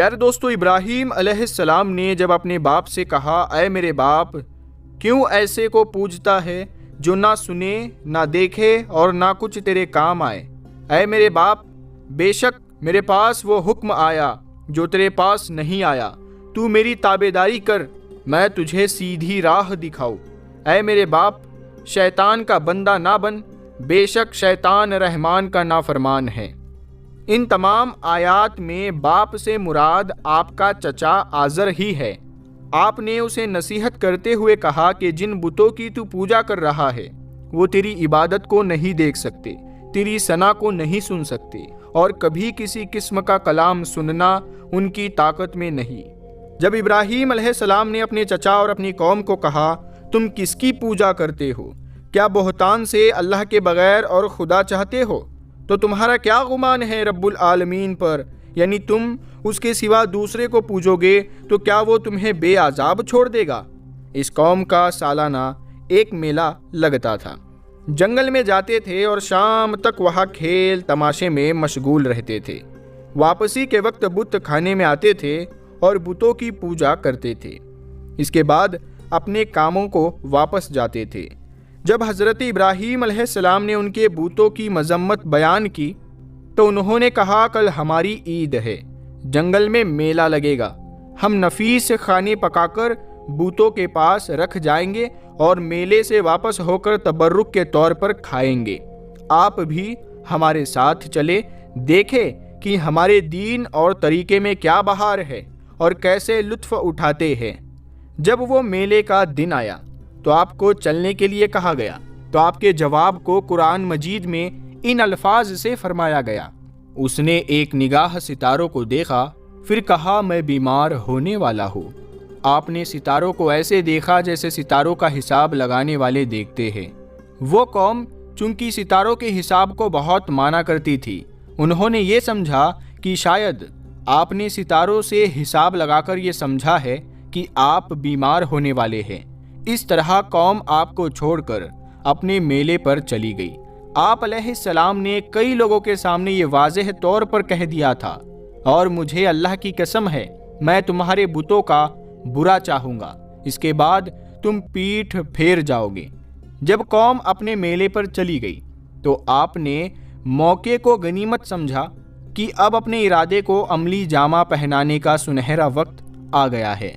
پیارے دوستو، ابراہیم علیہ السلام نے جب اپنے باپ سے کہا، اے میرے باپ، کیوں ایسے کو پوجتا ہے جو نہ سنے نہ دیکھے اور نہ کچھ تیرے کام آئے؟ اے میرے باپ، بے شک میرے پاس وہ حکم آیا جو تیرے پاس نہیں آیا، تو میری تابعداری کر، میں تجھے سیدھی راہ دکھاؤں۔ اے میرے باپ، شیطان کا بندہ نہ بن، بے شک شیطان رحمان کا نافرمان ہے۔ ان تمام آیات میں باپ سے مراد آپ کا چچا آزر ہی ہے۔ آپ نے اسے نصیحت کرتے ہوئے کہا کہ جن بتوں کی تو پوجا کر رہا ہے وہ تیری عبادت کو نہیں دیکھ سکتے، تیری ثنا کو نہیں سن سکتے، اور کبھی کسی قسم کا کلام سننا ان کی طاقت میں نہیں۔ جب ابراہیم علیہ السلام نے اپنے چچا اور اپنی قوم کو کہا، تم کس کی پوجا کرتے ہو؟ کیا بہتان سے اللہ کے بغیر اور خدا چاہتے ہو؟ تو تمہارا کیا گمان ہے رب العالمین پر؟ یعنی تم اس کے سوا دوسرے کو پوجو گے تو کیا وہ تمہیں بے عذاب چھوڑ دے گا؟ اس قوم کا سالانہ ایک میلہ لگتا تھا۔ جنگل میں جاتے تھے اور شام تک وہاں کھیل تماشے میں مشغول رہتے تھے۔ واپسی کے وقت بت کھانے میں آتے تھے اور بتوں کی پوجا کرتے تھے۔ اس کے بعد اپنے کاموں کو واپس جاتے تھے۔ جب حضرت ابراہیم علیہ السلام نے ان کے بتوں کی مذمت بیان کی تو انہوں نے کہا، کل ہماری عید ہے، جنگل میں میلہ لگے گا، ہم نفیس کھانے پکا کر بتوں کے پاس رکھ جائیں گے اور میلے سے واپس ہو کر تبرک کے طور پر کھائیں گے۔ آپ بھی ہمارے ساتھ چلے، دیکھیں کہ ہمارے دین اور طریقے میں کیا بہار ہے اور کیسے لطف اٹھاتے ہیں۔ جب وہ میلے کا دن آیا تو آپ کو چلنے کے لیے کہا گیا، تو آپ کے جواب کو قرآن مجید میں ان الفاظ سے فرمایا گیا، اس نے ایک نگاہ ستاروں کو دیکھا، پھر کہا میں بیمار ہونے والا ہوں۔ آپ نے ستاروں کو ایسے دیکھا جیسے ستاروں کا حساب لگانے والے دیکھتے ہیں۔ وہ قوم چونکہ ستاروں کے حساب کو بہت مانا کرتی تھی، انہوں نے یہ سمجھا کہ شاید آپ نے ستاروں سے حساب لگا کر یہ سمجھا ہے کہ آپ بیمار ہونے والے ہیں۔ اس طرح قوم آپ کو چھوڑ کر اپنے میلے پر چلی گئی۔ آپ علیہ السلام نے کئی لوگوں کے سامنے یہ واضح طور پر کہہ دیا تھا، اور مجھے اللہ کی قسم ہے میں تمہارے بتوں کا برا چاہوں گا، اس کے بعد تم پیٹھ پھیر جاؤ گے۔ جب قوم اپنے میلے پر چلی گئی تو آپ نے موقع کو غنیمت سمجھا کہ اب اپنے ارادے کو عملی جامہ پہنانے کا سنہرا وقت آ گیا ہے۔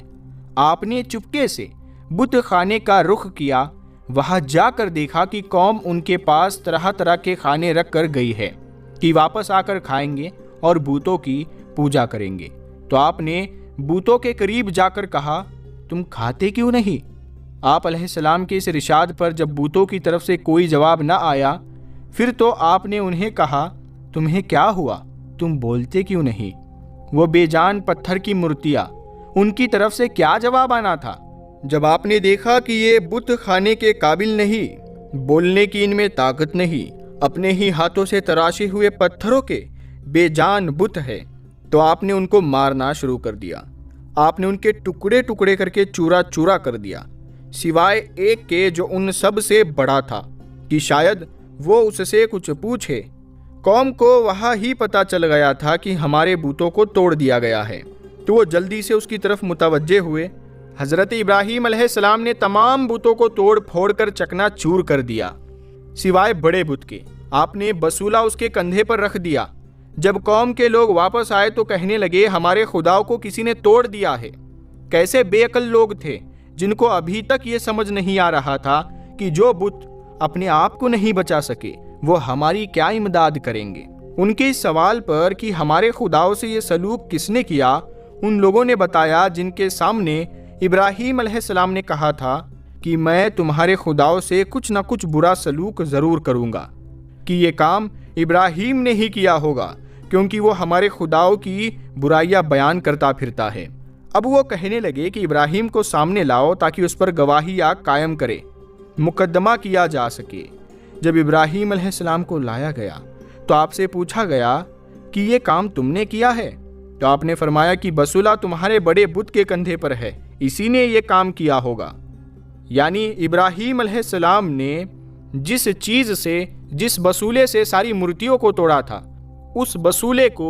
آپ نے چپکے سے بت خانے کا رخ کیا، وہاں جا کر دیکھا کہ قوم ان کے پاس طرح طرح کے کھانے رکھ کر گئی ہے کہ واپس آ کر کھائیں گے اور بتوں کی پوجا کریں گے۔ تو آپ نے بتوں کے قریب جا کر کہا، تم کھاتے کیوں نہیں؟ آپ علیہ السلام کے اس ارشاد پر جب بتوں کی طرف سے کوئی جواب نہ آیا، پھر تو آپ نے انہیں کہا، تمہیں کیا ہوا؟ تم بولتے کیوں نہیں؟ وہ بے جان پتھر کی مورتیاں، ان کی طرف سے کیا جواب آنا تھا؟ جب آپ نے دیکھا کہ یہ بت کھانے کے قابل نہیں، بولنے کی ان میں طاقت نہیں، اپنے ہی ہاتھوں سے تراشے ہوئے پتھروں کے بے جان بت ہے، تو آپ نے ان کو مارنا شروع کر دیا۔ آپ نے ان کے ٹکڑے ٹکڑے کر کے چورا چورا کر دیا، سوائے ایک کے جو ان سب سے بڑا تھا کہ شاید وہ اس سے کچھ پوچھے۔ قوم کو وہاں ہی پتہ چل گیا تھا کہ ہمارے بتوں کو توڑ دیا گیا ہے، تو وہ جلدی سے اس کی طرف متوجہ ہوئے۔ حضرت ابراہیم علیہ السلام نے تمام بتوں کو توڑ پھوڑ کر چکنا چور کر دیا، سوائے بڑے بت کے۔ آپ نے بسولہ اس کے کندھے پر رکھ دیا۔ جب قوم کے لوگ واپس آئے تو کہنے لگے، ہمارے خداؤں کو کسی نے توڑ دیا ہے۔ کیسے بے عقل لوگ تھے جن کو ابھی تک یہ سمجھ نہیں آ رہا تھا کہ جو بت اپنے آپ کو نہیں بچا سکے وہ ہماری کیا امداد کریں گے۔ ان کے اس سوال پر کہ ہمارے خداؤں سے یہ سلوک کس نے کیا، ان لوگوں نے بتایا جن کے سامنے ابراہیم علیہ السلام نے کہا تھا کہ میں تمہارے خداؤں سے کچھ نہ کچھ برا سلوک ضرور کروں گا، کہ یہ کام ابراہیم نے ہی کیا ہوگا کیونکہ وہ ہمارے خداؤں کی برائیاں بیان کرتا پھرتا ہے۔ اب وہ کہنے لگے کہ ابراہیم کو سامنے لاؤ تاکہ اس پر گواہیاں قائم کرے، مقدمہ کیا جا سکے۔ جب ابراہیم علیہ السلام کو لایا گیا تو آپ سے پوچھا گیا کہ یہ کام تم نے کیا ہے؟ تو آپ نے فرمایا کہ بسولہ تمہارے بڑے بت کے کندھے پر ہے، اسی نے یہ کام کیا ہوگا۔ یعنی ابراہیم علیہ السلام نے جس چیز سے، جس بسولے سے ساری مورتیوں کو توڑا تھا، اس بسولے کو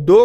2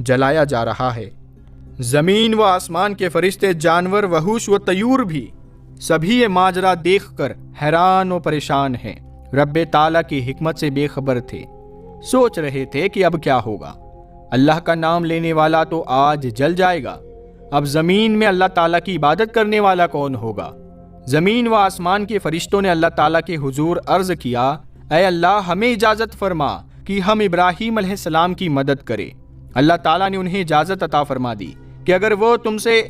جلایا جا رہا ہے۔ زمین و آسمان کے فرشتے، جانور، وحوش و طیور بھی سبھی یہ ماجرا دیکھ کر حیران و پریشان ہیں۔ رب تعالیٰ کی حکمت سے بے خبر تھے، سوچ رہے تھے کہ اب کیا ہوگا۔ اللہ کا نام لینے والا تو آج جل جائے گا، اب زمین میں اللہ تعالیٰ کی عبادت کرنے والا کون ہوگا؟ زمین و آسمان کے فرشتوں نے اللہ تعالیٰ کے حضور عرض کیا، اے اللہ ہمیں اجازت فرما کہ ہم ابراہیم علیہ السلام کی مدد کریں۔ اللہ تعالیٰ نے انہیں اجازت عطا فرما دی کہ اگر وہ تم سے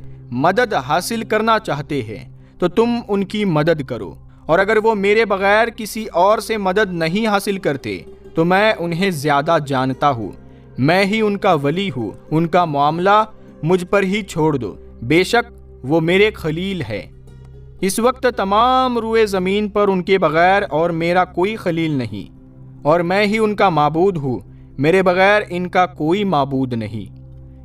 مدد حاصل کرنا چاہتے ہیں تو تم ان کی مدد کرو، اور اگر وہ میرے بغیر کسی اور سے مدد نہیں حاصل کرتے تو میں انہیں زیادہ جانتا ہوں، میں ہی ان کا ولی ہوں، ان کا معاملہ مجھ پر ہی چھوڑ دو، بے شک وہ میرے خلیل ہے۔ اس وقت تمام روئے زمین پر ان کے بغیر اور میرا کوئی خلیل نہیں، اور میں ہی ان کا معبود ہوں، میرے بغیر ان کا کوئی معبود نہیں۔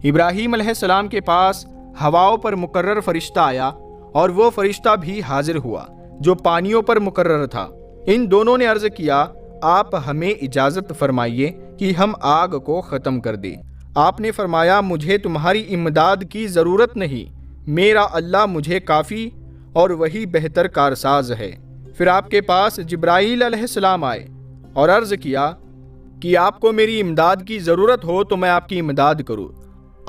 ابراہیم علیہ السلام کے پاس ہواؤں پر مقرر فرشتہ آیا، اور وہ فرشتہ بھی حاضر ہوا جو پانیوں پر مقرر تھا۔ ان دونوں نے عرض کیا، آپ ہمیں اجازت فرمائیے کہ ہم آگ کو ختم کر دیں۔ آپ نے فرمایا، مجھے تمہاری امداد کی ضرورت نہیں، میرا اللہ مجھے کافی اور وہی بہتر کارساز ہے۔ پھر آپ کے پاس جبرائیل علیہ السلام آئے اور عرض کیا کہ آپ کو میری امداد کی ضرورت ہو تو میں آپ کی امداد کروں۔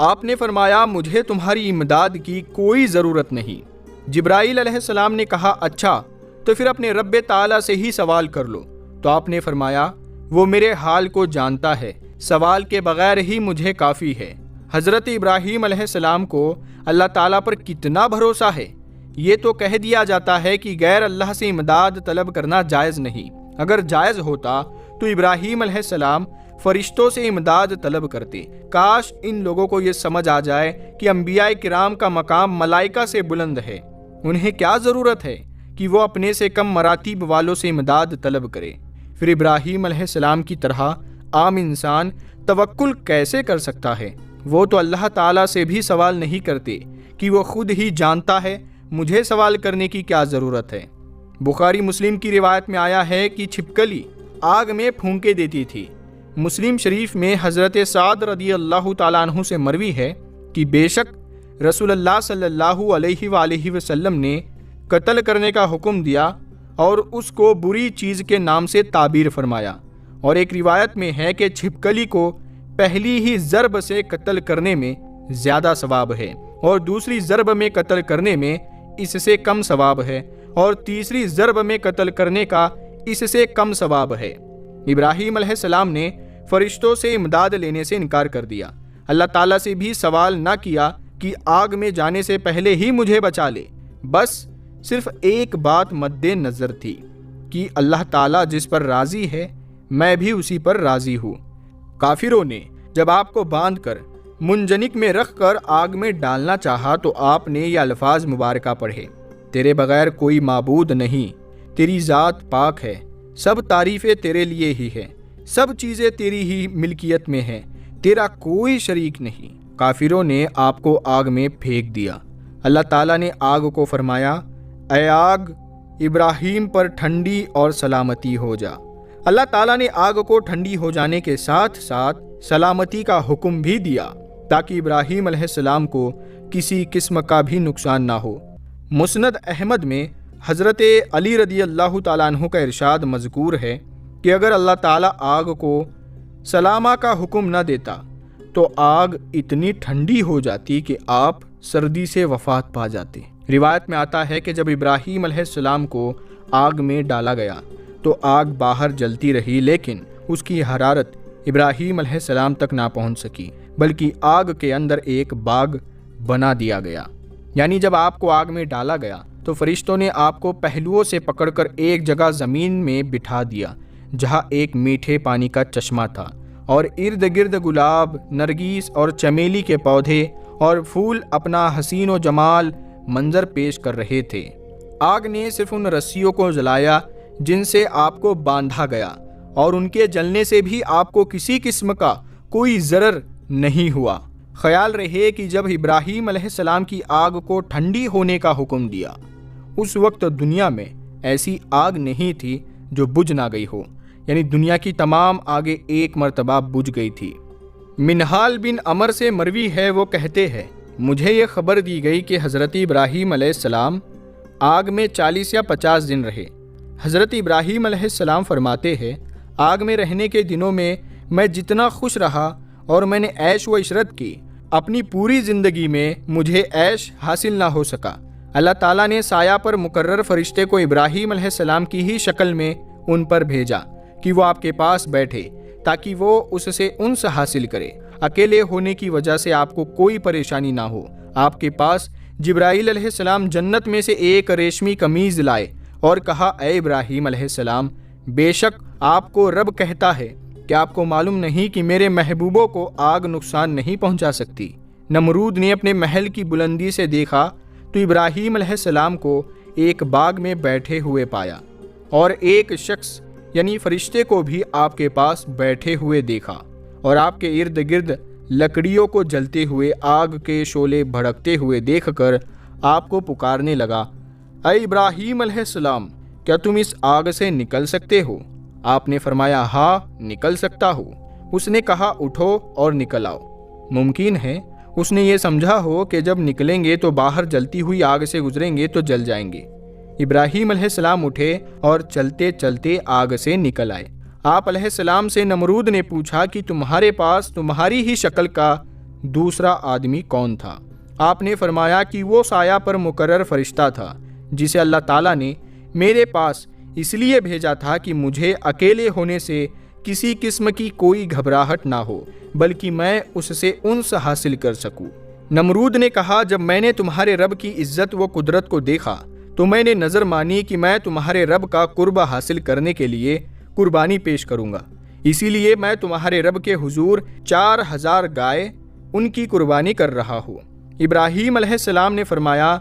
آپ نے فرمایا، مجھے تمہاری امداد کی کوئی ضرورت نہیں۔ جبرائیل علیہ السلام نے کہا، اچھا تو پھر اپنے رب تعالیٰ سے ہی سوال کر لو۔ تو آپ نے فرمایا، وہ میرے حال کو جانتا ہے، سوال کے بغیر ہی مجھے کافی ہے۔ حضرت ابراہیم علیہ السلام کو اللہ تعالیٰ پر کتنا بھروسہ ہے۔ یہ تو کہہ دیا جاتا ہے کہ غیر اللہ سے امداد طلب کرنا جائز نہیں، اگر جائز ہوتا تو ابراہیم علیہ السلام فرشتوں سے امداد طلب کرتے۔ کاش ان لوگوں کو یہ سمجھ آ جائے کہ انبیاء کرام کا مقام ملائکہ سے بلند ہے، انہیں کیا ضرورت ہے کہ وہ اپنے سے کم مراتب والوں سے امداد طلب کرے۔ پھر ابراہیم علیہ السلام کی طرح عام انسان توکل کیسے کر سکتا ہے؟ وہ تو اللہ تعالیٰ سے بھی سوال نہیں کرتے کہ وہ خود ہی جانتا ہے، مجھے سوال کرنے کی کیا ضرورت ہے۔ بخاری مسلم کی روایت میں آیا ہے کہ چھپکلی آگ میں پھونکے دیتی تھی۔ مسلم شریف میں حضرت سعد رضی اللہ تعالیٰ عنہ سے مروی ہے کہ بے شک رسول اللہ صلی اللہ علیہ وآلہ وسلم نے قتل کرنے کا حکم دیا اور اس کو بری چیز کے نام سے تعبیر فرمایا، اور ایک روایت میں ہے کہ چھپکلی کو پہلی ہی ضرب سے قتل کرنے میں زیادہ ثواب ہے، اور دوسری ضرب میں قتل کرنے میں اس سے کم ثواب ہے، اور تیسری ضرب میں قتل کرنے کا اس سے کم ثواب ہے۔ ابراہیم علیہ السلام نے فرشتوں سے امداد لینے سے انکار کر دیا، اللہ تعالیٰ سے بھی سوال نہ کیا کہ آگ میں جانے سے پہلے ہی مجھے بچا لے، بس صرف ایک بات مد نظر تھی کہ اللہ تعالیٰ جس پر راضی ہے میں بھی اسی پر راضی ہوں۔ کافروں نے جب آپ کو باندھ کر منجنک میں رکھ کر آگ میں ڈالنا چاہا تو آپ نے یہ الفاظ مبارکہ پڑھے، تیرے بغیر کوئی معبود نہیں، تیری ذات پاک ہے، سب تعریفیں تیرے لیے ہی ہیں، سب چیزیں تیری ہی ملکیت میں ہیں، تیرا کوئی شریک نہیں۔ کافروں نے آپ کو آگ میں پھینک دیا۔ اللہ تعالیٰ نے آگ کو فرمایا، اے آگ ابراہیم پر ٹھنڈی اور سلامتی ہو جا۔ اللہ تعالیٰ نے آگ کو ٹھنڈی ہو جانے کے ساتھ ساتھ سلامتی کا حکم بھی دیا تاکہ ابراہیم علیہ السلام کو کسی قسم کا بھی نقصان نہ ہو۔ مسند احمد میں حضرت علی رضی اللہ تعالیٰ عنہ کا ارشاد مذکور ہے کہ اگر اللہ تعالیٰ آگ کو سلامہ کا حکم نہ دیتا تو آگ اتنی ٹھنڈی ہو جاتی کہ آپ سردی سے وفات پا جاتے۔ روایت میں آتا ہے کہ جب ابراہیم علیہ السلام کو آگ میں ڈالا گیا تو آگ باہر جلتی رہی، لیکن اس کی حرارت ابراہیم علیہ السلام تک نہ پہنچ سکی، بلکہ آگ کے اندر ایک باغ بنا دیا گیا۔ یعنی جب آپ کو آگ میں ڈالا گیا تو فرشتوں نے آپ کو پہلوؤں سے پکڑ کر ایک جگہ زمین میں بٹھا دیا جہاں ایک میٹھے پانی کا چشمہ تھا، اور ارد گرد گلاب، نرگس اور چمیلی کے پودے اور پھول اپنا حسین و جمال منظر پیش کر رہے تھے۔ آگ نے صرف ان رسیوں کو جلایا جن سے آپ کو باندھا گیا، اور ان کے جلنے سے بھی آپ کو کسی قسم کا کوئی ضرر نہیں ہوا۔ خیال رہے کہ جب ابراہیم علیہ السلام کی آگ کو ٹھنڈی ہونے کا حکم دیا، اس وقت دنیا میں ایسی آگ نہیں تھی جو بجھ نہ گئی ہو، یعنی دنیا کی تمام آگیں ایک مرتبہ بجھ گئی تھی۔ منہال بن عمر سے مروی ہے، وہ کہتے ہیں مجھے یہ خبر دی گئی کہ حضرت ابراہیم علیہ السلام آگ میں 40 یا 50 دن رہے۔ حضرت ابراہیم علیہ السلام فرماتے ہیں آگ میں رہنے کے دنوں میں جتنا خوش رہا اور میں نے عیش و عشرت کی، اپنی پوری زندگی میں مجھے عیش حاصل نہ ہو سکا۔ اللہ تعالیٰ نے سایہ پر مقرر فرشتے کو ابراہیم علیہ السلام کی ہی شکل میں ان پر بھیجا کہ وہ آپ کے پاس بیٹھے تاکہ وہ اس سے انس حاصل کرے۔ اکیلے ہونے کی وجہ سے آپ کو کوئی پریشانی نہ ہو۔ آپ کے پاس جبرائیل علیہ السلام جنت میں سے ایک ریشمی قمیض لائے اور کہا اے ابراہیم علیہ السلام، بے شک آپ کو رب کہتا ہے کہ آپ کو معلوم نہیں کہ میرے محبوبوں کو آگ نقصان نہیں پہنچا سکتی۔ نمرود نے اپنے محل کی بلندی سے دیکھا تو ابراہیم علیہ السلام کو ایک باغ میں بیٹھے ہوئے پایا اور ایک شخص یعنی فرشتے کو بھی آپ کے پاس بیٹھے ہوئے دیکھا اور آپ کے ارد گرد لکڑیوں کو جلتے ہوئے آگ کے شعلے بھڑکتے ہوئے دیکھ کر آپ کو پکارنے لگا، اے ابراہیم علیہ السلام، کیا تم اس آگ سے نکل سکتے ہو؟ آپ نے فرمایا ہاں نکل سکتا ہوں۔ اس نے کہا اٹھو اور نکل آؤ۔ ممکن ہے اس نے یہ سمجھا ہو کہ جب نکلیں گے تو باہر جلتی ہوئی آگ سے گزریں گے تو جل جائیں گے۔ ابراہیم علیہ السلام اٹھے اور چلتے چلتے آگ سے نکل آئے۔ آپ علیہ السلام سے نمرود نے پوچھا کہ تمہارے پاس تمہاری ہی شکل کا دوسرا آدمی کون تھا؟ آپ نے فرمایا کہ وہ سایہ پر مقرر فرشتہ تھا جسے اللہ تعالیٰ نے میرے پاس اس لیے بھیجا تھا کہ مجھے اکیلے ہونے سے کسی قسم کی کوئی گھبراہٹ نہ ہو، بلکہ میں اس سے انس حاصل کر سکوں۔ نمرود نے کہا جب میں نے تمہارے رب کی عزت و قدرت کو دیکھا تو میں نے نظر مانی کہ میں تمہارے رب کا قرب حاصل کرنے کے لیے قربانی پیش کروں گا، اسی لیے میں تمہارے رب کے حضور 4000 گائے ان کی قربانی کر رہا ہوں۔ ابراہیم علیہ السلام نے فرمایا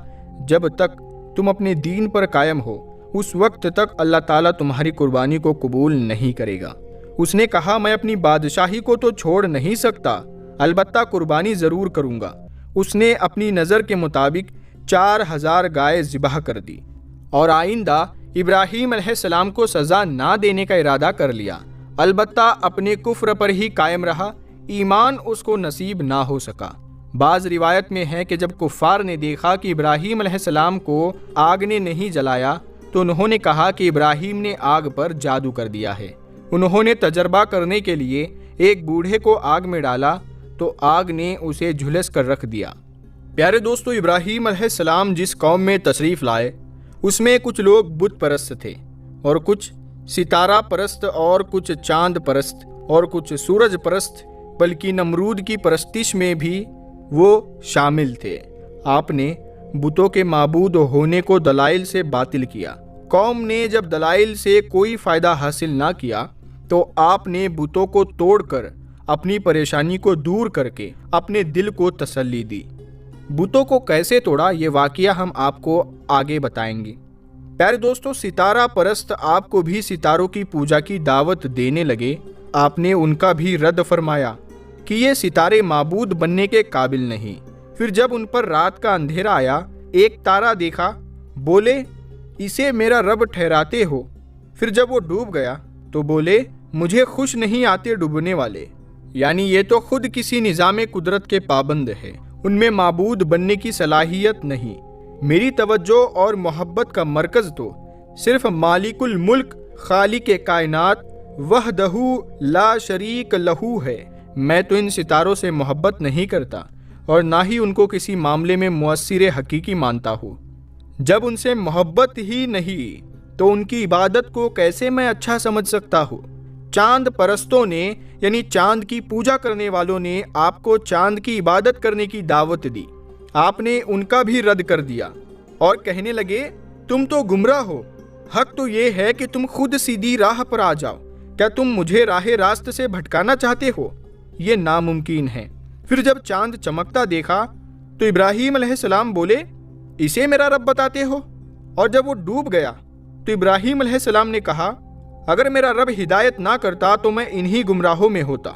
جب تک تم اپنے دین پر قائم ہو اس وقت تک اللہ تعالیٰ تمہاری قربانی کو قبول نہیں کرے گا۔ اس نے کہا میں اپنی بادشاہی کو تو چھوڑ نہیں سکتا، البتہ قربانی ضرور کروں گا۔ اس نے اپنی نظر کے مطابق 4000 گائے ذبح کر دی اور آئندہ ابراہیم علیہ السلام کو سزا نہ دینے کا ارادہ کر لیا، البتہ اپنے کفر پر ہی قائم رہا، ایمان اس کو نصیب نہ ہو سکا۔ بعض روایت میں ہے کہ جب کفار نے دیکھا کہ ابراہیم علیہ السلام کو آگ نے نہیں جلایا تو انہوں نے کہا کہ ابراہیم نے آگ پر جادو کر دیا ہے۔ انہوں نے تجربہ کرنے کے لیے ایک بوڑھے کو آگ میں ڈالا تو آگ نے اسے جھلس کر رکھ دیا۔ پیارے دوستو، ابراہیم علیہ السلام جس قوم میں تشریف لائے اس میں کچھ لوگ بت پرست تھے اور کچھ ستارہ پرست اور کچھ چاند پرست اور کچھ سورج پرست، بلکہ نمرود کی پرستش میں بھی وہ شامل تھے۔ آپ نے بتوں کے معبود ہونے کو دلائل سے باطل کیا۔ قوم نے جب دلائل سے کوئی فائدہ حاصل نہ کیا تو آپ نے بتوں کو توڑ کر اپنی پریشانی کو دور کر کے اپنے دل کو تسلی دی۔ بتوں کو کیسے توڑا یہ واقعہ ہم آپ کو آگے بتائیں گے۔ پیارے دوستو، ستارہ پرست آپ کو بھی ستاروں کی پوجا کی دعوت دینے لگے۔ آپ نے ان کا بھی رد فرمایا کہ یہ ستارے معبود بننے کے قابل نہیں۔ پھر جب ان پر رات کا اندھیرا آیا، ایک تارا دیکھا، بولے اسے میرا رب ٹھہراتے ہو؟ پھر جب وہ ڈوب گیا تو بولے مجھے خوش نہیں آتے ڈوبنے والے، یعنی یہ تو خود کسی نظام قدرت کے پابند ہے، ان میں معبود بننے کی صلاحیت نہیں۔ میری توجہ اور محبت کا مرکز تو صرف مالک الملک خالق کائنات وحدہ لا شریک لہو ہے۔ میں تو ان ستاروں سے محبت نہیں کرتا اور نہ ہی ان کو کسی معاملے میں مؤثر حقیقی مانتا ہوں۔ جب ان سے محبت ہی نہیں تو ان کی عبادت کو کیسے میں اچھا سمجھ سکتا ہوں؟ چاند پرستوں نے یعنی چاند کی پوجا کرنے والوں نے آپ کو چاند کی عبادت کرنے کی دعوت دی، آپ نے ان کا بھی رد کر دیا اور کہنے لگے تم تو گمراہ ہو، حق تو یہ ہے کہ تم خود سیدھی راہ پر آ جاؤ، کیا تم مجھے راہ راست سے بھٹکانا چاہتے ہو؟ یہ ناممکن ہے۔ پھر جب چاند چمکتا دیکھا تو ابراہیم علیہ السلام بولے اسے میرا رب بتاتے ہو؟ اور جب وہ ڈوب گیا تو ابراہیم علیہ السلام نے کہا اگر میرا رب ہدایت نہ کرتا تو میں انہی گمراہوں میں ہوتا۔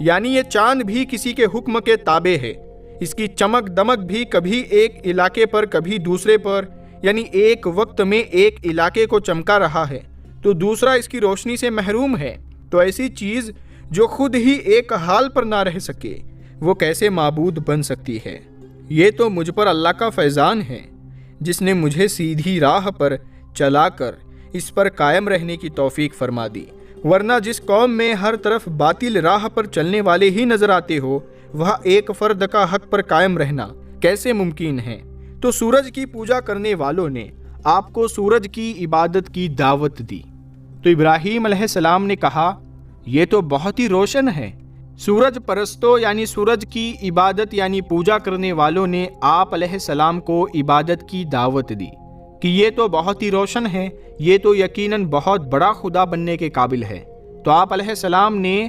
یعنی یہ چاند بھی کسی کے حکم کے تابع ہے، اس کی چمک دمک بھی کبھی ایک علاقے پر کبھی دوسرے پر، یعنی ایک وقت میں ایک علاقے کو چمکا رہا ہے تو دوسرا اس کی روشنی سے محروم ہے۔ تو ایسی چیز جو خود ہی ایک حال پر نہ رہ سکے وہ کیسے معبود بن سکتی ہے؟ یہ تو مجھ پر اللہ کا فیضان ہے جس نے مجھے سیدھی راہ پر چلا کر اس پر قائم رہنے کی توفیق فرما دی، ورنہ جس قوم میں ہر طرف باطل راہ پر چلنے والے ہی نظر آتے ہو وہاں ایک فرد کا حق پر قائم رہنا کیسے ممکن ہے؟ تو سورج کی پوجا کرنے والوں نے آپ کو سورج کی عبادت کی دعوت دی۔ تو ابراہیم علیہ السلام نے کہا یہ تو بہت ہی روشن ہے۔ سورج پرستوں یعنی سورج کی عبادت یعنی پوجا کرنے والوں نے آپ علیہ السلام کو عبادت کی دعوت دی کہ یہ تو بہت ہی روشن ہے، یہ تو یقیناً بہت بڑا خدا بننے کے قابل ہے۔ تو آپ علیہ السلام نے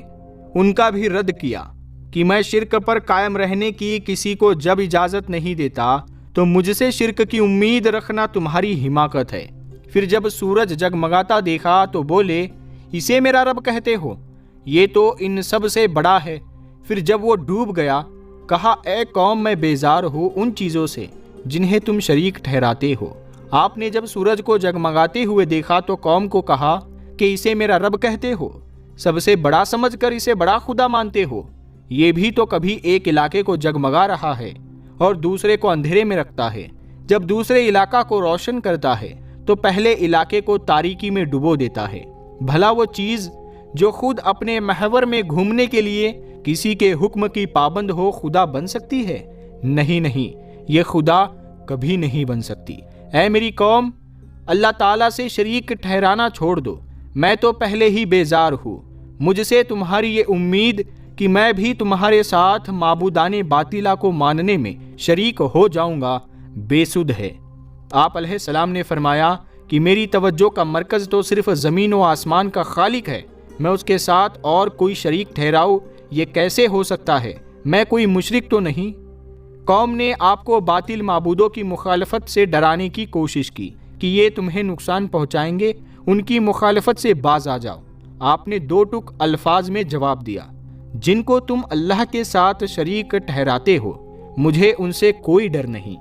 ان کا بھی رد کیا کہ میں شرک پر قائم رہنے کی کسی کو جب اجازت نہیں دیتا تو مجھ سے شرک کی امید رکھنا تمہاری حماقت ہے۔ پھر جب سورج جگمگاتا دیکھا تو بولے اسے میرا رب کہتے ہو، یہ تو ان سب سے بڑا ہے۔ پھر جب وہ ڈوب گیا کہا اے قوم میں بیزار ہوں ان چیزوں سے جنہیں تم شریک ٹھہراتے ہو۔ آپ نے جب سورج کو جگمگاتے ہوئے دیکھا تو قوم کو کہا کہ اسے میرا رب کہتے ہو، سب سے بڑا سمجھ کر اسے بڑا خدا مانتے ہو۔ یہ بھی تو کبھی ایک علاقے کو جگمگا رہا ہے اور دوسرے کو اندھیرے میں رکھتا ہے۔ جب دوسرے علاقہ کو روشن کرتا ہے تو پہلے علاقے کو تاریکی میں ڈبو دیتا ہے۔ بھلا وہ چیز جو خود اپنے محور میں گھومنے کے لیے کسی کے حکم کی پابند ہو خدا بن سکتی ہے؟ نہیں، یہ خدا کبھی نہیں بن سکتی۔ اے میری قوم، اللہ تعالیٰ سے شریک ٹھہرانا چھوڑ دو، میں تو پہلے ہی بیزار ہوں۔ مجھ سے تمہاری یہ امید کہ میں بھی تمہارے ساتھ معبودان باطلہ کو ماننے میں شریک ہو جاؤں گا بے سود ہے۔ آپ علیہ السلام نے فرمایا کہ میری توجہ کا مرکز تو صرف زمین و آسمان کا خالق ہے، میں اس کے ساتھ اور کوئی شریک ٹھہراؤں یہ کیسے ہو سکتا ہے؟ میں کوئی مشرک تو نہیں۔ قوم نے آپ کو باطل معبودوں کی مخالفت سے ڈرانے کی کوشش کی کہ یہ تمہیں نقصان پہنچائیں گے، ان کی مخالفت سے باز آ جاؤ۔ آپ نے دو ٹک الفاظ میں جواب دیا، جن کو تم اللہ کے ساتھ شریک ٹھہراتے ہو مجھے ان سے کوئی ڈر نہیں۔